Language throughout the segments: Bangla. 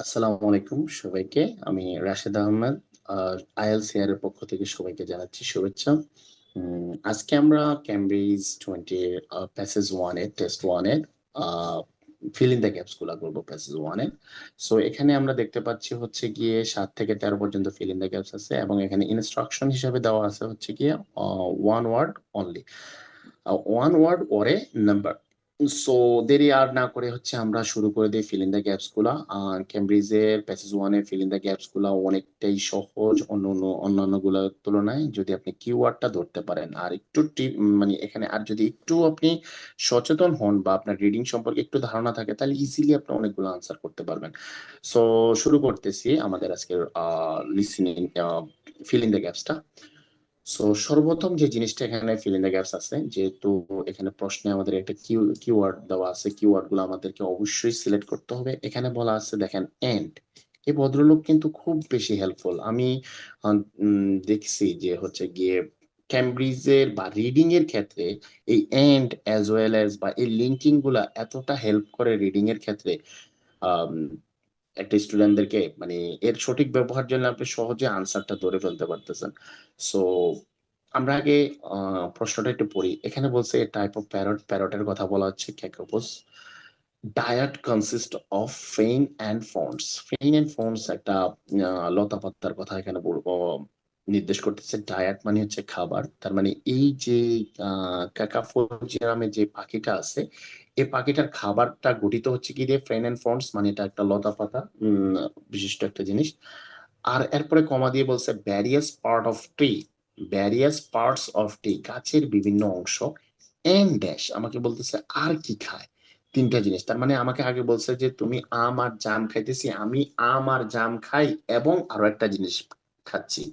আসসালামু আলাইকুম সবাইকে। আমি রাশেদ আহমেদ। আইএলস এর পক্ষ থেকে সবাইকে জানাচ্ছি শুভেচ্ছা। আজকে আমরা ক্যামব্রিজ 20 প্যাসেজ 1 এর টেস্ট 1 এর ফিল ইন দ্য গ্যাপস গুলা করবো প্যাসেজ 1 এর। সো এখানে আমরা দেখতে পাচ্ছি হচ্ছে গিয়ে 7 থেকে 13 পর্যন্ত ফিল ইন দ্য গ্যাপস আছে এবং এখানে ইনস্ট্রাকশন হিসেবে দেওয়া আছে হচ্ছে গিয়ে one word only, one word ওরে নাম্বার। সো দেরি আর না করে হচ্ছে আমরা শুরু করে দিই ফিল ইন দ্য গ্যাপস গুলা। ক্যামব্রিজের প্যাসেজ ওয়ানে ফিল ইন দ্য গ্যাপস গুলা অনেকটাই সহজ অন্যান্য গুলোর তুলনায়, যদি আপনি কিওয়ার্ডটা ধরতে পারেন আর একটু মানে এখানে আর যদি একটু আপনি সচেতন হন বা আপনার রিডিং সম্পর্কে একটু ধারণা থাকে তাহলে ইজিলি আপনি অনেকগুলো আনসার করতে পারবেন। সো শুরু করতেছি আমাদের আজকের লিসনিং ফিল ইন দ্য গ্যাপসটা। সো সর্বপ্রথম যে জিনিসটা এখানে ফিল ইন দ্য গ্যাপস আছে, যেহেতু এখানে প্রশ্নে আমাদের একটা কিওয়ার্ড দেওয়া আছে, কিওয়ার্ড গুলো আমাদেরকে অবশ্যই সিলেক্ট করতে হবে। এখানে বলা আছে দেখেন এন্ড। এই ভদ্রলোক কিন্তু খুব বেশি হেল্পফুল। আমি দেখছি যে হচ্ছে গিয়ে ক্যামব্রিজের বা রিডিং এর ক্ষেত্রে এই এন্ড অ্যাজ ওয়েল অ্যাজ বা এই লিঙ্কিং গুলা এতটা হেল্প করে রিডিং এর ক্ষেত্রে। আম, একটা স্টুডেন্টদেরকে মানে এর সঠিক ব্যবহার জন্য আপনি সহজে আনসারটা ধরে ফেলতে পারতেছেন। সো আমরা আগে প্রশ্নটা একটু পড়ি। এখানে বলছে টাইপ অফ প্যারটের কথা বলা হচ্ছে kakapos. Diet consist of fern and fronds. Fern and fronds একটা লতা পাতার কথা এখানে নির্দেশ করতেছে। ডায়াট মানে হচ্ছে খাবার, তার মানে এই যে কাকাফোজিরামে যে পাখিটা আছে, এই পাখিটার খাবারটা গঠিত হচ্ছে কি দিয়ে ফ্রেন অ্যান্ড ফন্টস, মানে এটা একটা লতা পাতা বিশিষ্ট একটা জিনিস। আর এরপরে কমা দিয়ে বলছে various part of tree, various parts of tree, গাছের বিভিন্ন অংশ। এন্ড ড্যাশ আমাকে বলতেছে আর কি খায়, তিনটা জিনিস। তার মানে আমাকে আগে বলছে যে তুমি আম আর জাম খাইতেছি, আমি আম আর জাম খাই এবং আরো একটা জিনিস খাচ্ছি।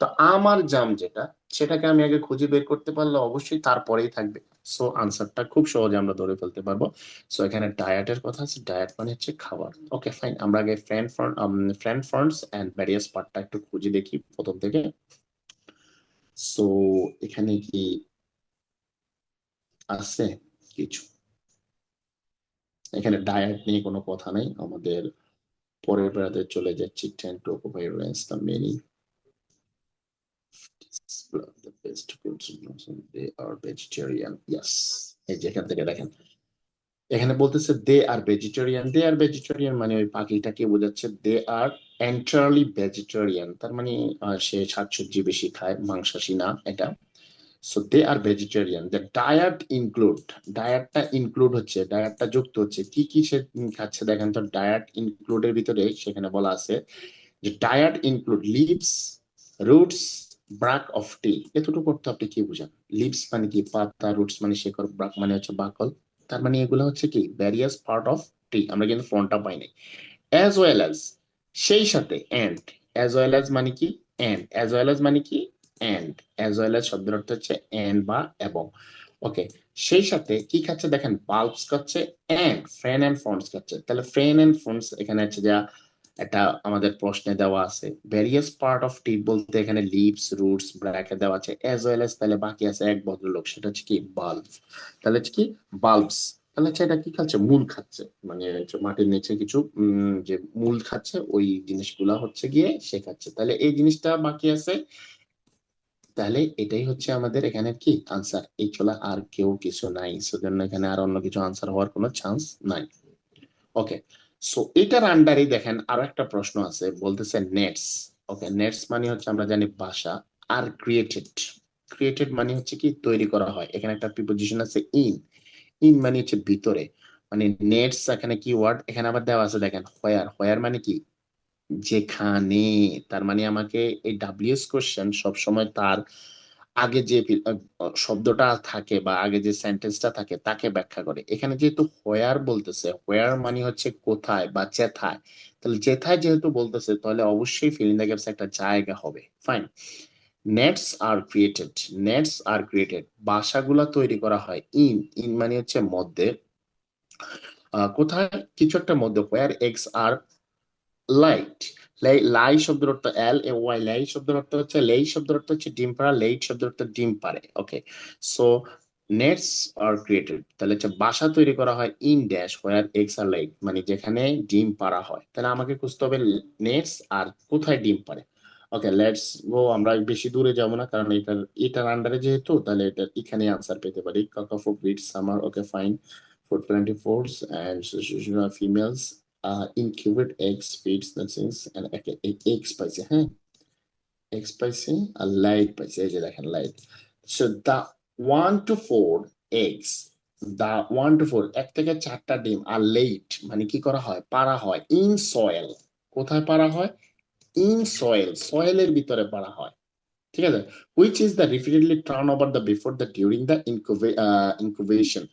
তো আম আর জাম যেটা, সেটাকে আমি আগে খুঁজে বের করতে পারলে অবশ্যই তারপরেই থাকবে। সো আনসারটা খুব সহজে আমরা ধরে ফেলতে পারবো। সো এখানে ডায়েটের কথা আছে, ডায়েট মানে হচ্ছে খাবার। ওকে ফাইন, আমরা আগে ফ্রেন্ড ফ্রন্টস এন্ড ভ্যারিয়াস পার্টটা একটু খুঁজে দেখি প্রথম থেকে। সো এখানে কি আছে কিছু? এখানে ডায়েট নিয়ে কোনো কথা নেই আমাদের। পরের বেড়াতে চলে যাচ্ছি। Ten to occupy range the many the best foods, they are vegetarian, yes। এই যে এখান থেকে দেখেন, এখানে বলতেছে দে are vegetarian. They are vegetarian মানে ওই পাখিটাকে বোঝাচ্ছে। দে আর এন্টারলি ভেজিটেরিয়ান, তার মানে সে শাকসবজি বেশি খায়, মাংসাশী না এটা। So they are vegetarian. The diet include, ডায়েটটা ইনক্লুড হচ্ছে, ডায়েটটা যুক্ত হচ্ছে কি কি সে খাচ্ছে দেখেন তো। ডায়েট ইনক্লুডের ভিতরে সেখানে বলা আছে যে diet include leaves, roots, bark of tree. এতটুকু করতে আপনি কি বুঝেন? লিভস মানে কি পাতা, রুটস মানে শেকড়, ব্রাক মানে হচ্ছে বাকল। তার মানে এগুলো হচ্ছে কি ভ্যারিয়াস পার্ট অফ টি। আমরা কিন্তু ফ্রন্টটা পাই নাই। অ্যাজ ওয়েল অ্যাজ, সেই সাথে এন্ড। অ্যাজ ওয়েল অ্যাজ মানে কি এন্ড, অ্যাজ ওয়েল অ্যাজ মানে কি এন্ড। অ্যাজ ওয়েল অ্যাজ শব্দের অর্থ হচ্ছে এন্ড বা এবং। ওকে, সেই সাথে কি খাচ্ছে দেখেন, বাল্বস খাচ্ছে এন্ড ফ্রেন এন্ড ফন্টস খাচ্ছে। তাহলে ফ্রেন এন্ড ফন্টস এখানে হচ্ছে যা এটা আমাদের প্রশ্নে দেওয়া আছে। ভেরিয়াস পার্ট অফ টিপ বলতে এখানে লিভস, রুটস, ব্র্যাকেট দেওয়া আছে। এজ ওয়েল এজ তাহলে বাকি আছে এক ভদ্রলোক, সেটা হচ্ছে কি বাল্ব। তাহলে হচ্ছে কি বাল্বস। তাহলে হচ্ছে এটা কি খাচ্ছে, মূল খাচ্ছে, মানে হচ্ছে মাটির নিচে কিছু যে মূল খাচ্ছে ওই জিনিসগুলা হচ্ছে গিয়ে সে খাচ্ছে। তাহলে এই জিনিসটা বাকি আছে। তাহলে এটাই হচ্ছে আমাদের এখানে কি আনসার। এই চলা আর কেউ কিছু নাই, সেজন্য এখানে আর অন্য কিছু আনসার হওয়ার কোনো চান্স নাই। ওকে, সো এটার আন্ডারে দেখেন আরো একটা প্রশ্ন আছে, বলতেছে নেটস। ওকে, নেটস মানে হচ্ছে আমরা জানি বাসা। আর ক্রিয়েটেড, ক্রিয়েটেড মানে হচ্ছে কি তৈরি করা হয়। এখানে একটা প্রিপোজিশন আছে ইন। ইন মানে হচ্ছে ভিতরে, মানে নেটস এখানে কি ওয়ার্ড এখানে আবার দেওয়া আছে দেখেন হোয়ার। হোয়ার মানে কি যেখানে। তার মানে আমাকে এই ডাব্লিউএস কোশ্চেন সবসময় তার আগে যে শব্দটা থাকে বা আগে যে সেন্টেন্সটা থাকে তাকে ব্যাখ্যা করে। এখানে যেহেতু হোয়ার বলতেছে, হোয়ার মানে হচ্ছে কোথায় বা যেথায়। তাহলে যেথায় যেহেতু বলতেছে তাহলে অবশ্যই ফিল ইন দ্য গ্যাপস একটা জায়গা হবে। Fine, nests are created. Nests are created, বাসাগুলা তৈরি করা হয় ইন। ইন মানে হচ্ছে মধ্যে, কোথায় কিছু একটা মধ্যে। হোয়ার এক্স আর লাইট। লাই শব্দের অর্থ এল এ ওয়াই, লাই শব্দের অর্থ হচ্ছে, লেই শব্দের অর্থ হচ্ছে ডিম পাড়া, লেইট শব্দের অর্থ ডিম পারে। ওকে, সো নেটস আর ক্রিয়েটেড, তাহলে হচ্ছে বাসা তৈরি করা হয় in dash where eggs are laid, মানে যেখানে ডিম পাড়া হয়। তাহলে আমাকে খুঁজতে হবে নেটস আর কোথায় ডিম পাড়ে। ওকে, লেটস গো, আমরা বেশি দূরে যাব না কারণ এটার আন্ডারে যেহেতু, তাহলে এটা এখানে আনসার পেতে পারি। Kakapo breed summer, okay fine. Food plenty force and females incubate eggs feeds nursings and eggs পাইছে, হ্যাঁ এক্স পাইছি আর লাইট পাইছি, এই যে দেখেন light. So the 1 to 4 eggs, the 1 to 4 এক থেকে 4টা ডিম আর লেট মানে কি করা হয়, পাড়া হয় ইন সয়েল। কোথায় পাড়া হয়? ইন সয়েল, সয়েলের ভিতরে পাড়া হয়, ঠিক আছে। Which is the repeatedly turn over the before the during the ইনকুবেশন।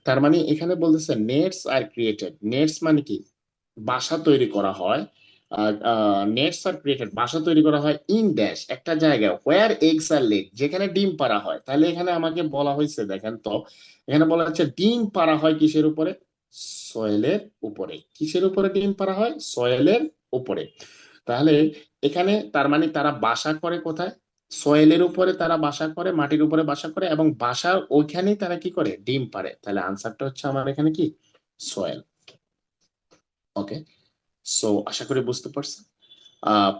তার মানে এখানে বলতেছে নেটস আর ক্রিয়েটেড, নেটস মানে কি বাসা তৈরি করা হয়, নেটস আর ক্রিয়েটেড বাসা তৈরি করা হয় ইন ড্যাশ একটা জায়গায় হোয়ার এগস আর লেড যেখানে ডিম পাড়া হয়। তাহলে এখানে আমাকে বলা হয়েছে, দেখেন তো, এখানে বলা হচ্ছে ডিম পাড়া হয় কিসের উপরে? সয়েলের উপরে। কিসের উপরে ডিম পাড়া হয়? সয়েলের উপরে। তাহলে এখানে তার মানে তারা বাসা করে কোথায়? সয়েলের উপরে তারা বাসা করে, মাটির উপরে বাসা করে, এবং বাসার ওইখানেই তারা কি করে, ডিম পাড়ে। তাহলে আনসারটা হচ্ছে আমার এখানে কি, সয়েল। ওকে, সো আশা করি বুঝতে পারছেন।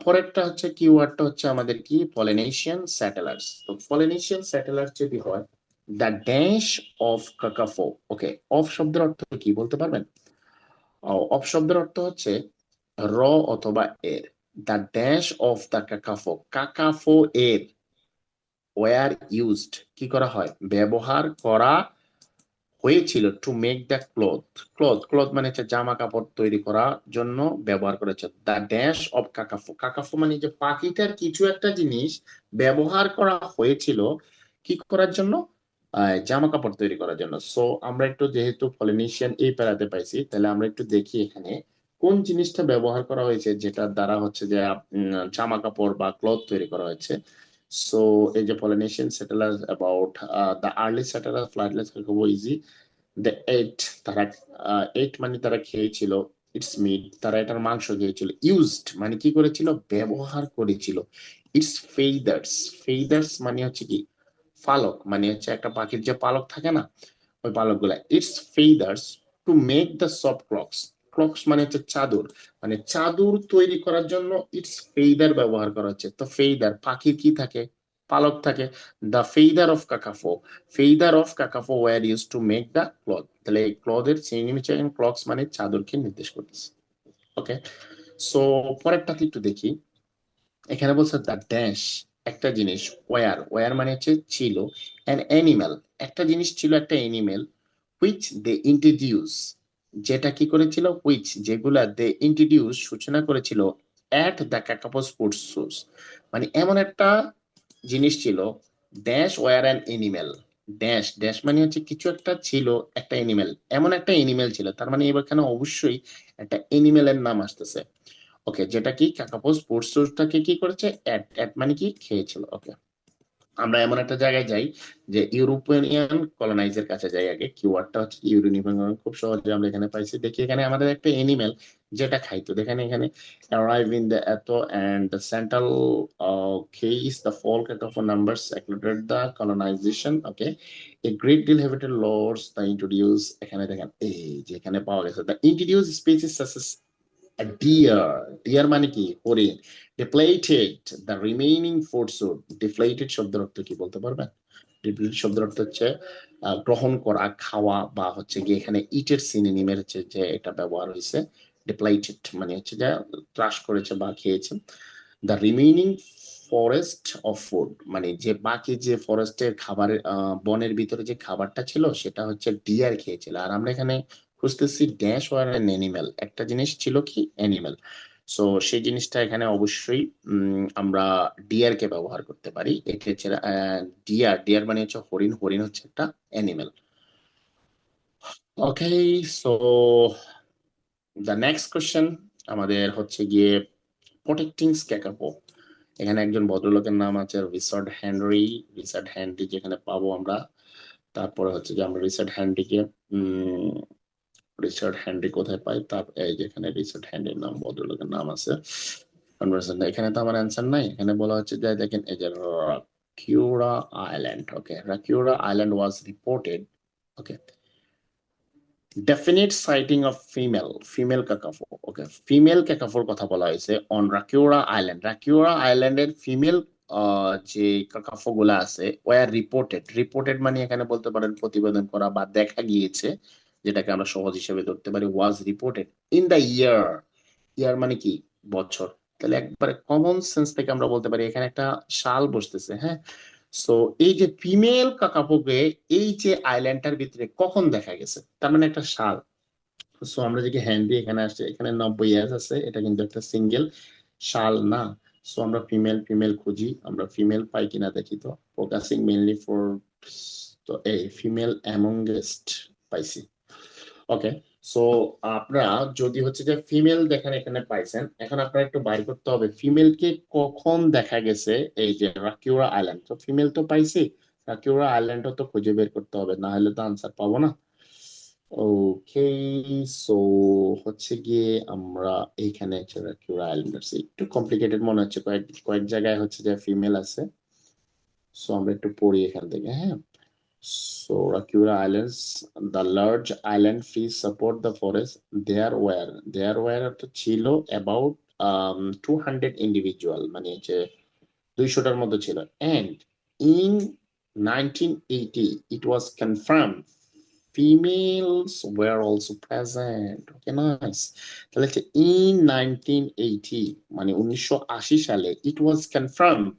পরেরটা হচ্ছে কিওয়ার্ডটা হচ্ছে আমাদের কি, পলিনেশিয়ান স্যাটেলাইটস। তো পলিনেশিয়ান স্যাটেলাইট যদি হয় the dash of kakapo. Okay, of শব্দের অর্থ কি বলতে পারবেন? অফ শব্দের অর্থ হচ্ছে র অথবা এর। দ্য ড্যাশ অফ দ্য কাকাফো, কাকাফো এর ওয়ার ইউজড কি করা হয়, ব্যবহার করা হয়েছিল two make the cloth. Cloth, cloth মানে হচ্ছে জামা কাপড় তৈরি করার জন্য ব্যবহার করেছে। দ্য ড্যাশ অফ কাকাফো, কাকাফো মানে যে পাখিটার কিছু একটা জিনিস ব্যবহার করা হয়েছিল কি করার জন্য, জামা কাপড় তৈরি করার জন্য। সো আমরা একটু যেহেতু পলিনেশিয়ান এই প্যারাতে পাইছি, তাহলে আমরা একটু দেখি এখানে কোন জিনিসটা ব্যবহার করা হয়েছে যেটার দ্বারা হচ্ছে যে জামা কাপড় বা ক্লথ তৈরি করা হয়েছে। সো এই যে Polynesian settler about the early settler flightless খুব ইজি। দ্য এইট, তারা এইট মানে তারা খেয়েছিল, ইটস মিট, তারা এটার মাংস খেয়েছিল। ইউজড মানে কি করেছিল, ব্যবহার করেছিল। ইটস ফেইদার্স, ফেইদার্স মানে হচ্ছে কি, পালক, মানে হচ্ছে একটা পাখির যে পালক থাকে না, ওই পালক গুলা। Its feathers to make the soft cloaks, cloaks মানে হচ্ছে চাদর, মানে চাদর তৈরি করার জন্য ইটস ফেইদার ব্যবহার করা হচ্ছে। তো ফেইদার পাখির কি থাকে, পালক থাকে। The feather of kakapo, feather of kakapo were use to make the cloth. তাহলে এই ক্লথের সিনোনিম ক্লকস মানে চাদরকে নির্দেশ করতেছে। ওকে, সো পরেরটাতে একটু দেখি। এখানে বলছে দ্য ড্যাশ একটা জিনিস, ওয়ার, ওয়ার মানে হচ্ছে ছিল, অ্যান অ্যানিমাল একটা জিনিস ছিল, একটা অ্যানিমেল, হুইচ দে ইন্ট্রোডিউস যেটা কি করেছিল, হুইচ যেগুলা দে ইন্ট্রোডিউস সূচনা করেছিল at the kakapo sports source, মানে এমন একটা জিনিস ছিল। Dash were an animal, dash dash মানে হচ্ছে কিছু একটা ছিল, একটা এনিম্যাল, এমন একটা এনিম্যাল ছিল, তার মানে এখানে অবশ্যই একটা এনিম্যালের নাম আসতেছে। ওকে, যেটা কি কাকাপো স্পোর্টস সোর্সটাকে কি করেছে, অ্যাট, অ্যাট মানে কি খেয়েছিল। ওকে, আমরা এমন একটা জায়গায় যাই যে ইউরোপিয়ান কলোনাইজের কাছে যাই আগে। কিওয়ার্ডটা হচ্ছে ইউরোপিয়ান, খুব সহজে আমরা এখানে পাইছি। দেখি এখানে আমাদের একটা এনিমেল যেটা খাইতো, দেখেন এখানে arrive in the Eto and the central case the folk of numbers included the colonization. Okay, a great deal have lords the introduce, এখানে দেখেন এই যে এখানে পাওয়া গেছে the introduced species such as deer, deer মানে কি, হরিণ। ডিপ্লেটেড দ্য রিমেইনিং ফুড সোড, ডিপ্লেটেড শব্দের অর্থ কি বলতে পারবেন? ডিপ্লেটেড শব্দের অর্থ হচ্ছে গ্রহণ করা, খাওয়া, বা হচ্ছে গিয়ে এখানে ইটের সিনোনিমের হচ্ছে যে এটা ব্যবহার হয়েছে। ডিপ্লেটেড মানে হচ্ছে যে ত্রাস করেছে বা খেয়েছে। The remaining forest of food মানে যে বাকি যে ফরেস্টের খাবারের বনের ভিতরে যে খাবারটা ছিল সেটা হচ্ছে ডিয়ার খেয়েছিল। আর আমরা এখানে খুঁজতেছি ড্যাশ ওয়ার অ্যান অ্যানিমেল, একটা জিনিস ছিল কি, অ্যানিমেল। সো সেই জিনিসটা এখানে অবশ্যই আমরা ডিয়ার কে ব্যবহার করতে পারি। এক্ষেত্রে ডিয়ার, ডিয়ার মানে হচ্ছে হরিণ, হরিণ হচ্ছে একটা animal. Okay, so the next question আমাদের হচ্ছে গিয়ে প্রোটেক্টিং স্ক্যাকাপো। এখানে একজন ভদ্রলোকের নাম আছে রিচার্ড হেনরি। রিচার্ড হেনরি যেখানে পাবো আমরা, তারপরে হচ্ছে যে আমরা রিচার্ড হেনরিকে উম রিচার্ড হেনরি কোথায় পাই, তার এই যেখানে রিচার্ড হেনরির নাম, ভদ্রলোকের নাম আছে। কনভার্সন, এখানে তো আমার অ্যান্সার নাই। এখানে বলা হচ্ছে যে দেখেন এই যে rock, Rakiura Island. Okay, Rakiura Island was reported. Okay. Definite sighting of female kakapo. Okay, female কাকাফোর কথা বলা হয়েছে অন রাকিউরা আইল্যান্ড। রাকিউরা আইল্যান্ডের ফিমেল যে কাকাফো গুলা আছে ওয়ার রিপোর্টেড মানে এখানে বলতে পারেন প্রতিবেদন করা বা দেখা গিয়েছে, যেটাকে আমরা সহজ হিসেবে ধরতে পারি ওয়াজ রিপোর্টেড ইন দ্য ইয়ার মানে কি বছর। তাহলে একবারে কমন সেন্স থেকে আমরা বলতে পারি এখানে একটা সাল বসতেছে। হ্যাঁ, সো এই যে ফিমেল কাকাপোকে এই যে আইল্যান্ডটার ভিতরে কখন দেখা গেছে, তার মানে একটা সাল। সো আমরা যে হ্যান্ড দিয়ে এখানে আসছে, এখানে 90 ইয়ার্স আছে, এটা কিন্তু একটা সিঙ্গেল সাল না। সো আমরা ফিমেল খুঁজি, আমরা ফিমেল পাই কিনা দেখি। তো ফোকাসিং মেইনলি ফর, তো এই ফিমেল অ্যামংগেস্ট পাইছি। ওকে, সো আপনারা যদি হচ্ছে যে ফিমেল দেখেন এখানে পাইছেন, এখন আপনারা একটু বাইর করতে হবে ফিমেলকে কখন দেখা গেছে এই যে রাকিউরা আইল্যান্ড। তো ফিমেল তো পাইছি, রাকিউরা আইল্যান্ডও তো খুঁজে বের করতে হবে, না হলে তো আনসার পাবো না। ওকে, সো হচ্ছে গিয়ে আমরা এইখানে রাকিউরা আইল্যান্ড আছে, একটু কমপ্লিকেটেড মনে হচ্ছে, কয়েক কয়েক জায়গায় হচ্ছে যে ফিমেল আছে। সো আমরা একটু পড়ি এখান থেকে। হ্যাঁ, so Rakura Islands, the large island trees support the forest. There were তো ছিল about 200 individual, মানে হচ্ছে 200টার মতো ছিল। And in 1980 it was confirmed females were also present. Okay, nice. তাহলে হচ্ছে in 1980 মানে 1980 সালে it was confirmed,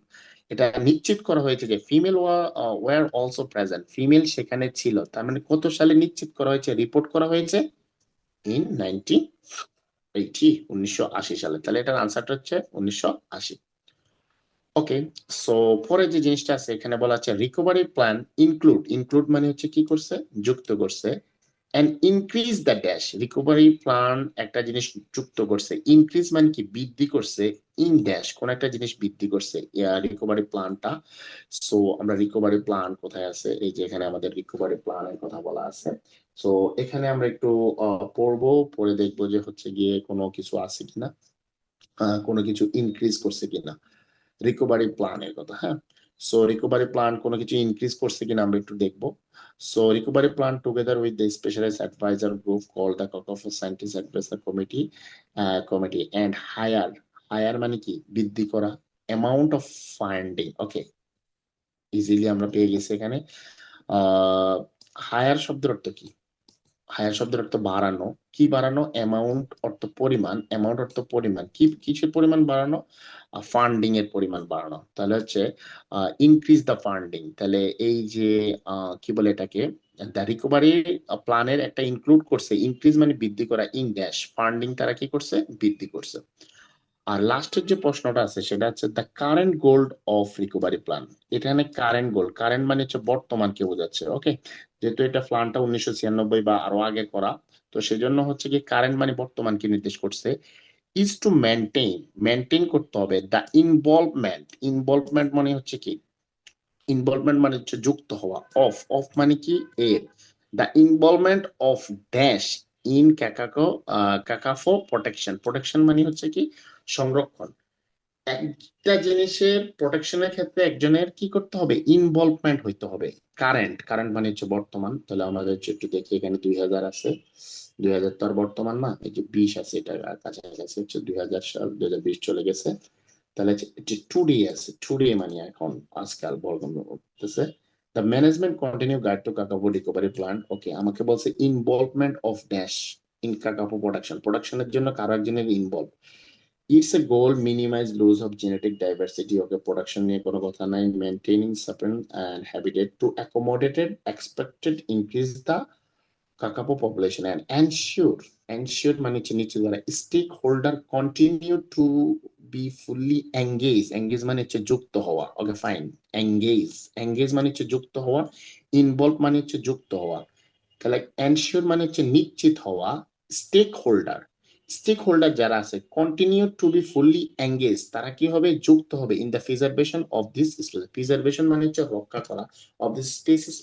এটা নিশ্চিত করা হয়েছে যে female were also present, female সেখানে ছিল। তার মানে কত সালে নিশ্চিত করা হয়েছে, রিপোর্ট করা হয়েছে ইন 1980 সালে। তাহলে এটার আনসারটা হচ্ছে 1980। ওকে, সো পরে যে জিনিসটা আছে এখানে বলা আছে রিকভারি প্ল্যান ইনক্লুড মানে হচ্ছে কি করছে, যুক্ত করছে and increase the dash। Recovery plan একটা জিনিস যুক্ত করছে, ইনক্রিজ মানে কি বৃদ্ধি করছে, ইন ড্যাশ কোন একটা জিনিস বৃদ্ধি করছে রিকভারি প্ল্যানটা। সো আমরা রিকভারি প্ল্যান কোথায় আছে, এই যে এখানে আমাদের রিকভারি প্ল্যানের কথা বলা আছে। সো এখানে আমরা একটু পড়বো, পরে দেখবো যে হচ্ছে গিয়ে কোনো কিছু আছে কিনা, কোনো কিছু ইনক্রিজ করছে কিনা রিকভারি প্ল্যানের কথা। হ্যাঁ, সো রিকভারি প্ল্যান কোনো কিছু ইনক্রিজ করছে কিনা আমরা একটু দেখবো। So recovery plan together with the specialized advisor group called the Kakafo Scientist Advisor Committee and hire মানে কি বৃদ্ধি করা, amount of funding। Okay, easily আমরা পেয়ে গেছি এখানে। হায়ার শব্দের অর্থ কি, হায়ার শব্দের অর্থ বাড়ানো। কি বাড়ানো, অ্যামাউন্ট অর্থ পরিমাণ, অ্যামাউন্ট অর্থ পরিমাণ, কি কিসের পরিমাণ বাড়ানো, ফান্ডিং এর পরিমাণ বাড়ানো। তাহলে হচ্ছে ইনক্রিজ দ্য ফান্ডিং। তাহলে এই যে কি বলে এটাকে, দ্য রিকভারি প্ল্যানের একটা ইনক্লুড করছে, ইনক্রিজ মানে বৃদ্ধি করা, ইন ড্যাশ ফান্ডিং তারা কি করছে, বৃদ্ধি করছে। আর লাস্টের যে প্রশ্নটা আছে সেটা হচ্ছে the current goal of recovery plan. এখানে কারেন্ট গোল, কারেন্ট মানে হচ্ছে বর্তমানকে বোঝাচ্ছে। ওকে, যেহেতু এটা প্ল্যানটা 1996 বা আরো আগে করা, তো সেজন্য হচ্ছে কি কারেন্ট মানে বর্তমানকে নির্দেশ করছে। ইজ টু মেনটেন করতে হবে দ্য ইনভলভমেন্ট মানে হচ্ছে কি, ইনভলভমেন্ট মানে হচ্ছে যুক্ত হওয়া, অফ মানে কি এর, the involvement of dash in kakapo protection মানে হচ্ছে কি সংরক্ষণ। একটা জিনিসের প্রোটেকশনের ক্ষেত্রে একজনের কি করতে হবে, ইনভলভমেন্ট হইতে হবে। কারেন্ট মানে হচ্ছে বর্তমান। তাহলে আমাদের একটু দেখি এখানে 2000 আছে, 2000 তো আর বর্তমান না, এই যে 20 আছে, এটা কাছাকাছি হচ্ছে 2000 সাল, 2020 চলে গেছে। তাহলে টুডে আছে, টুডে মানে এখন আজকাল বলতেছে the management continue guide to kakapo recovery plan. Okay, আমাকে বলছে involvement of dash in kakapo প্রোডাকশনের জন্য কারো একজনের involve. It's a goal minimize loss of genetic diversity. Okay, production নিয়ে কোনো কথা নাই, maintaining certain and habitat to accommodated expected increase the kakapo population and ensure মানে হচ্ছে নিচে দ্বারা stakeholder continue to be fully engage মানে হচ্ছে যুক্ত হওয়া। ওকে ফাইন, এঙ্গেজ মানে হচ্ছে যুক্ত হওয়া, ইনভলভ মানে হচ্ছে যুক্ত হওয়া। তাহলে এনশিওর মানে হচ্ছে নিশ্চিত হওয়া, স্টেক হোল্ডার যারা আছে continue to be fully engage, তারা কি হবে, যুক্ত হবে in the preservation of this species. Preservation মানে হচ্ছে রক্ষা করা, অফ দিস স্পেসিস